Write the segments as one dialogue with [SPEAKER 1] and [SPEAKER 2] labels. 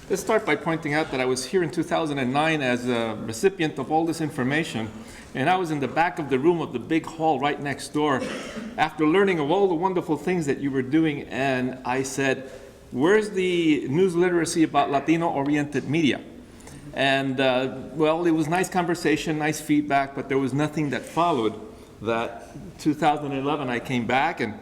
[SPEAKER 1] Let's start by pointing out that I was here in 2009 as a recipient of all this information, and I was in the back of the room of the big hall right next door after learning of all the wonderful things that you were doing, and I said, where's the news literacy about Latino-oriented media? And well, it was nice conversation, nice feedback, but there was nothing that followed. That 2011 I came back and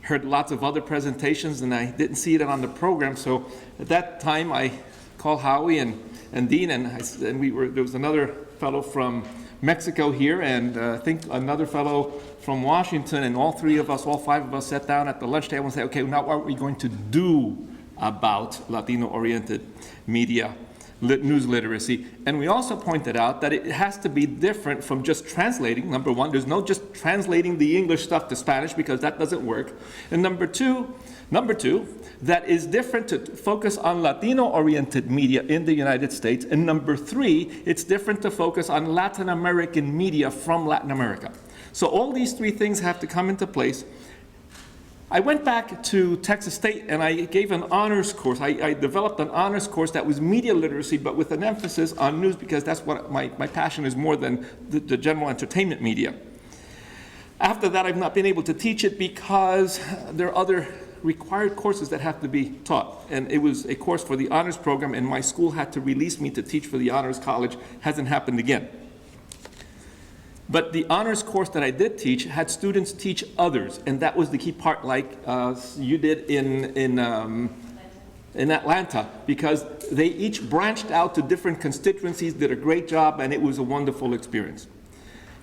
[SPEAKER 1] heard lots of other presentations, and I didn't see it on the program, so at that time I called Howie and Dean, and there was another fellow from Mexico here, and I think another fellow from Washington, and all five of us sat down at the lunch table and said, okay, now what are we going to do about Latino-oriented media news literacy? And we also pointed out that it has to be different from just translating. Number one, there's no just translating the English stuff to Spanish, because that doesn't work. And number two, that is different to focus on Latino-oriented media in the United States. And number three, it's different to focus on Latin American media from Latin America. So all these three things have to come into place. I went back to Texas State and I gave an honors course. I developed an honors course that was media literacy, but with an emphasis on news, because that's what my passion is more than the general entertainment media. After that, I've not been able to teach it because there are other required courses that have to be taught. And it was a course for the honors program, and my school had to release me to teach for the honors college. Hasn't happened again. But the honors course that I did teach had students teach others, and that was the key part, like you did in Atlanta, because they each branched out to different constituencies, did a great job, and it was a wonderful experience.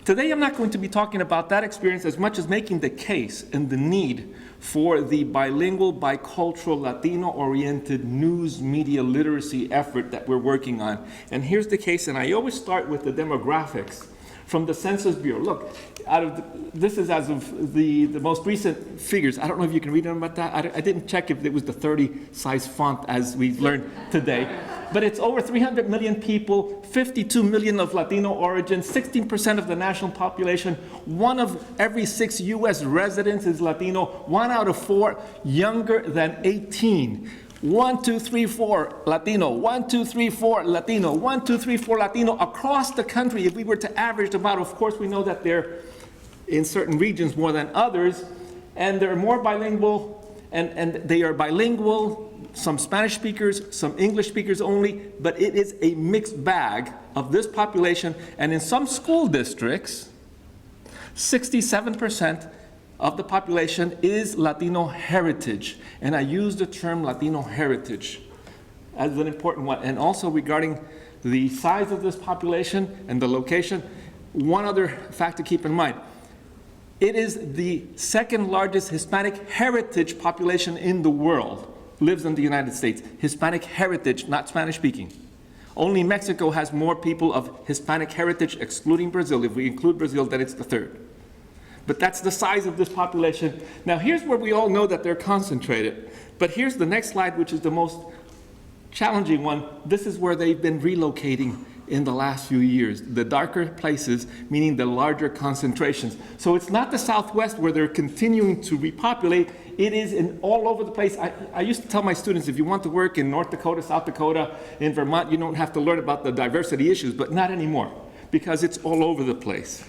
[SPEAKER 1] Today I'm not going to be talking about that experience as much as making the case and the need for the bilingual, bicultural, Latino-oriented news media literacy effort that we're working on. And here's the case, and I always start with the demographics from the Census Bureau. Look, this is as of the most recent figures. I don't know if you can read them about that. I didn't check if it was the 30-size font as we've learned today. But it's over 300 million people, 52 million of Latino origin, 16% of the national population, 1 of every 6 US residents is Latino, 1 out of 4 younger than 18. 1, 2, 3, 4 Latino, 1, 2, 3, 4 Latino, 1, 2, 3, 4 Latino across the country. If we were to average them out, of course we know that they're in certain regions more than others, and they're more bilingual, and they are bilingual, some Spanish speakers, some English speakers only, but it is a mixed bag of this population. And in some school districts, 67% of the population is Latino heritage. And I use the term Latino heritage as an important one. And also regarding the size of this population and the location, one other fact to keep in mind. It is the second largest Hispanic heritage population in the world. Lives in the United States. Hispanic heritage, not Spanish speaking. Only Mexico has more people of Hispanic heritage, excluding Brazil. If we include Brazil, then it's the third. But that's the size of this population. Now here's where we all know that they're concentrated. But here's the next slide, which is the most challenging one. This is where they've been relocating in the last few years. The darker places, meaning the larger concentrations. So it's not the Southwest where they're continuing to repopulate. It is in all over the place. I used to tell my students, if you want to work in North Dakota, South Dakota, in Vermont, you don't have to learn about the diversity issues, but not anymore, because it's all over the place.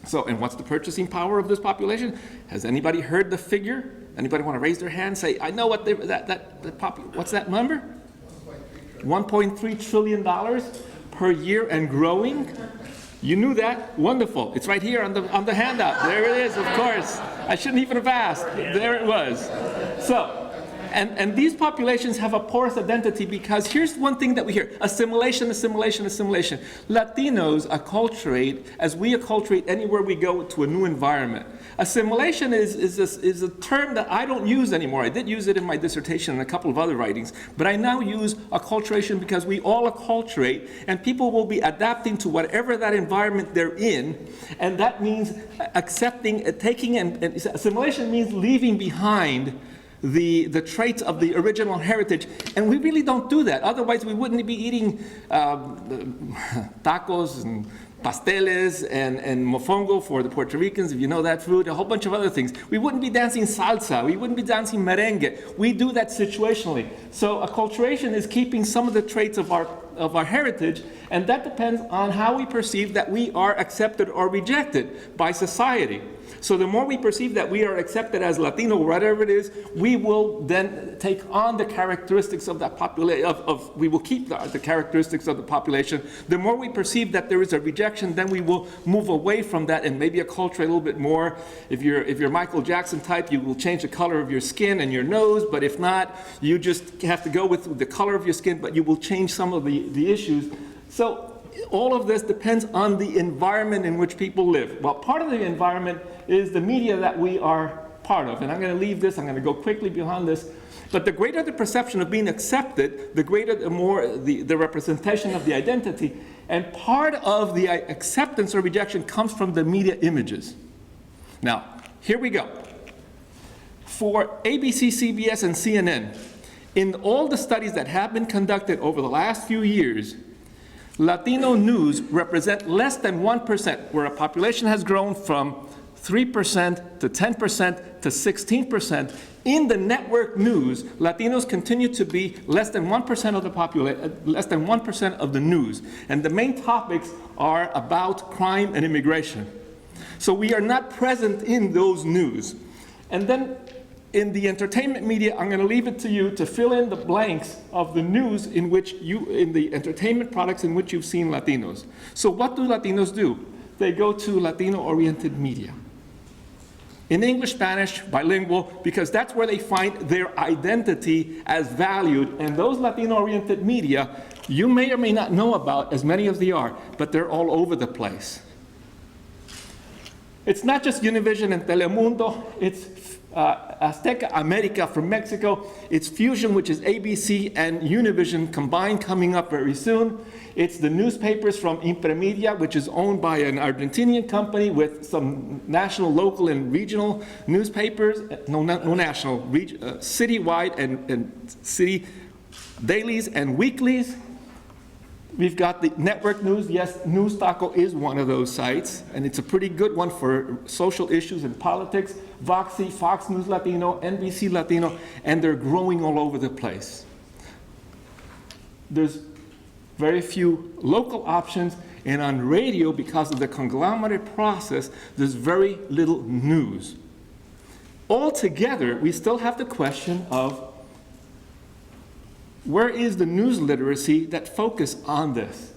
[SPEAKER 1] So, and what's the purchasing power of this population? Has anybody heard the figure? Anybody want to raise their hand? Say, I know what what's that number? $1.3 trillion per year and growing. You knew that? Wonderful. It's right here on the handout. There it is, of course. I shouldn't even have asked. There it was. So, and these populations have a porous identity, because here's one thing that we hear: assimilation, assimilation, assimilation. Latinos acculturate as we acculturate anywhere we go to a new environment. Assimilation is a term that I don't use anymore. I did use it in my dissertation and a couple of other writings, but I now use acculturation because we all acculturate, and people will be adapting to whatever that environment they're in, and that means accepting, taking, and assimilation means leaving behind the traits of the original heritage, and we really don't do that. Otherwise, we wouldn't be eating tacos and pasteles and mofongo for the Puerto Ricans, if you know that food, a whole bunch of other things. We wouldn't be dancing salsa. We wouldn't be dancing merengue. We do that situationally. So acculturation is keeping some of the traits of our heritage, and that depends on how we perceive that we are accepted or rejected by society. So the more we perceive that we are accepted as Latino, whatever it is, we will then take on the characteristics of that population, we will keep the characteristics of the population. The more we perceive that there is a rejection, then we will move away from that and maybe acculturate a little bit more. If you're Michael Jackson type, you will change the color of your skin and your nose, but if not, you just have to go with the color of your skin, but you will change some of the issues. So all of this depends on the environment in which people live. Well, part of the environment is the media that we are part of. And I'm going to leave this, I'm going to go quickly beyond this. But the greater the perception of being accepted, the greater the more the representation of the identity. And part of the acceptance or rejection comes from the media images. Now, here we go. For ABC, CBS, and CNN, in all the studies that have been conducted over the last few years, Latino news represent less than 1%, where a population has grown from 3% to 10% to 16%. In the network news, Latinos continue to be less than 1% of the less than 1% of the news. And the main topics are about crime and immigration. So we are not present in those news. And then in the entertainment media, I'm going to leave it to you to fill in the blanks of the news in the entertainment products in which you've seen Latinos. So what do Latinos do? They go to Latino-oriented media. In English, Spanish, bilingual, because that's where they find their identity as valued. And those Latino-oriented media, you may or may not know about, as many of them are, but they're all over the place. It's not just Univision and Telemundo, it's Azteca America from Mexico. It's Fusion, which is ABC and Univision combined, coming up very soon. It's the newspapers from Impremedia, which is owned by an Argentinian company with some national, local, and regional newspapers. No national, citywide and city dailies and weeklies. We've got the network news. Yes, News Taco is one of those sites, and it's a pretty good one for social issues and politics. Voxy, Fox News Latino, NBC Latino, and they're growing all over the place. There's very few local options, and on radio, because of the conglomerate process, there's very little news. Altogether, we still have the question of where is the news literacy that focus on this?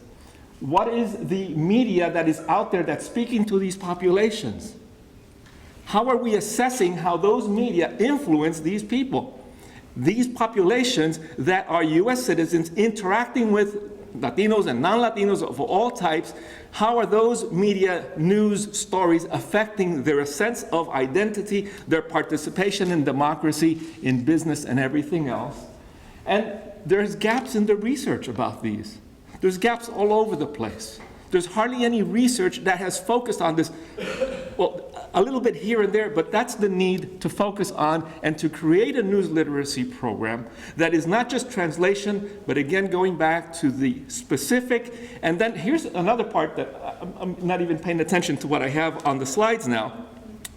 [SPEAKER 1] What is the media that is out there that's speaking to these populations? How are we assessing how those media influence these people? These populations that are US citizens interacting with Latinos and non-Latinos of all types, how are those media news stories affecting their sense of identity, their participation in democracy, in business, and everything else? And there's gaps in the research about these. There's gaps all over the place. There's hardly any research that has focused on this. Well, a little bit here and there, but that's the need to focus on and to create a news literacy program that is not just translation, but again, going back to the specific. And then here's another part that I'm not even paying attention to what I have on the slides now,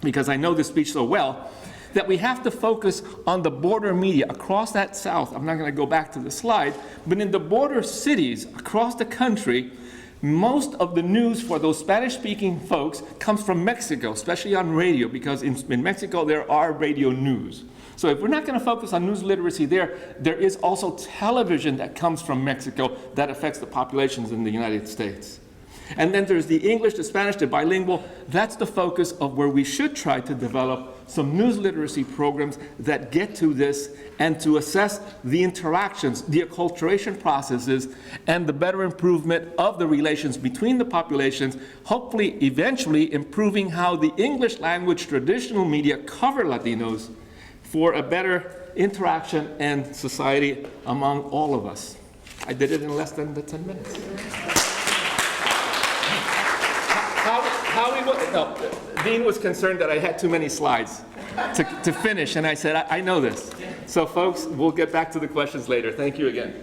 [SPEAKER 1] because I know this speech so well, that we have to focus on the border media across that South. I'm not going to go back to the slide, but in the border cities across the country, most of the news for those Spanish-speaking folks comes from Mexico, especially on radio, because in Mexico there are radio news. So if we're not going to focus on news literacy there, there is also television that comes from Mexico that affects the populations in the United States. And then there's the English, the Spanish, the bilingual. That's the focus of where we should try to develop some news literacy programs that get to this and to assess the interactions, the acculturation processes, and the better improvement of the relations between the populations, hopefully eventually improving how the English language traditional media cover Latinos for a better interaction and society among all of us. I did it in less than the 10 minutes. Dean was concerned that I had too many slides to finish, and I said, I know this. So folks, we'll get back to the questions later. Thank you again.